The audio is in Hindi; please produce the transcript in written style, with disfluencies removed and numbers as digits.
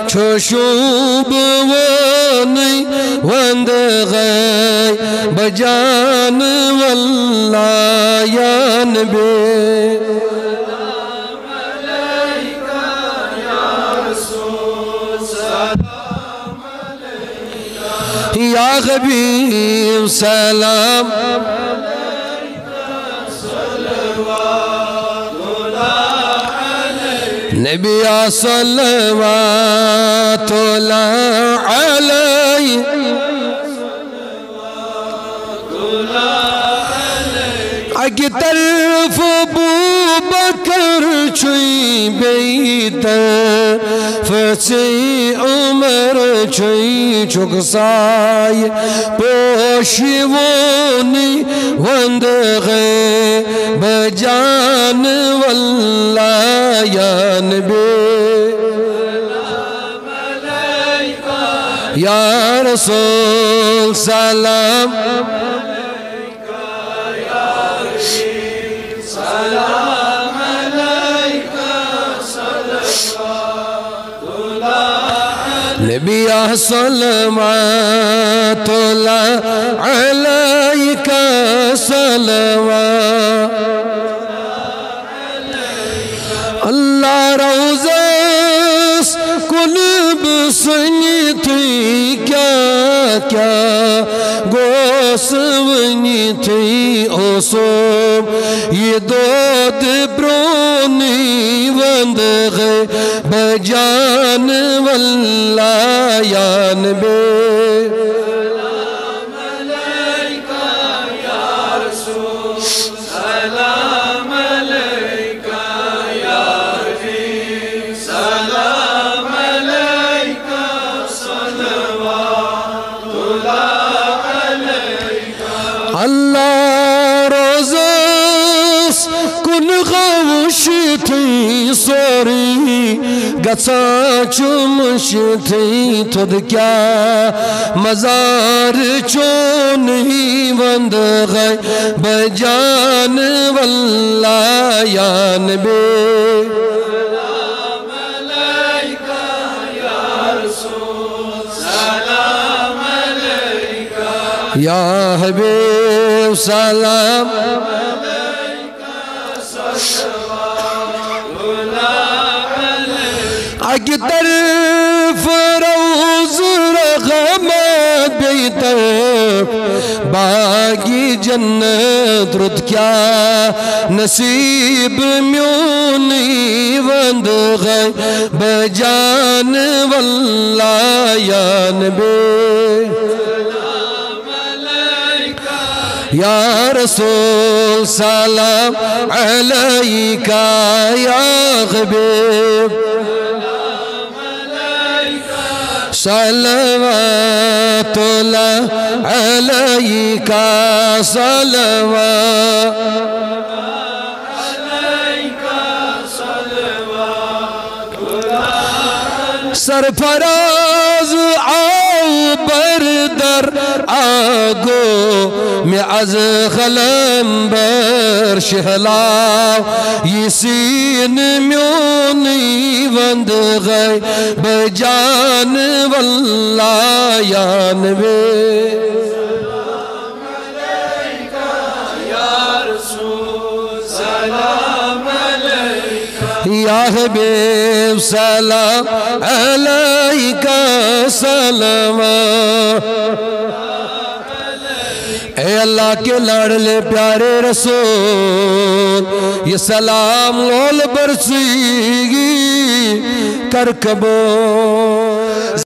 छोशुब वनी वंद गई बजान वल्लाह या नबी या हबीब सलाम नबिया सल्लल्लाहु अलैहि आगे तरफ अबू बकर छुई बेतर फसे उमर छुई चुकसाय पोशिवोनी वंद गए बजान वल्लाह या नबी या रसूल सलाम नबिया सल्लल्लाहु अलैका सल्लल्लाहु अल्लाह रोज़स कुल्ब सुनी थी क्या क्या गोसवनी थी ओसोम ये दोद ब्रोनी वंद गए बजान वल्लाह या नबी अल्लाह रोज़स कुन गवश थी सोरी गसा चुमश थी थोद क्या मजार चोनी वंद गए बजान वल्लाह या नबी या हबीब सलाम आगे तरफ रोज़ रहमत बेतर बागी जन्नत रुत क्या नसीब म्यूनी वंद गए बजान वल्लाह या नबी या रसूल सलाम अलैका या हबीब सल्लल्लाहु अलैका सल्लल्लाहु सरफराज आओ बरदर आगो में अज खलंबर शहलाव ये सीन म्योनी वंद गए बजान वल्लाह या नबी या हबीब सलाम अलैका सल्लल्लाहु ए अल्लाह के लाडले प्यारे रसूल ये सलाम लोल बरसीगी कर कबो।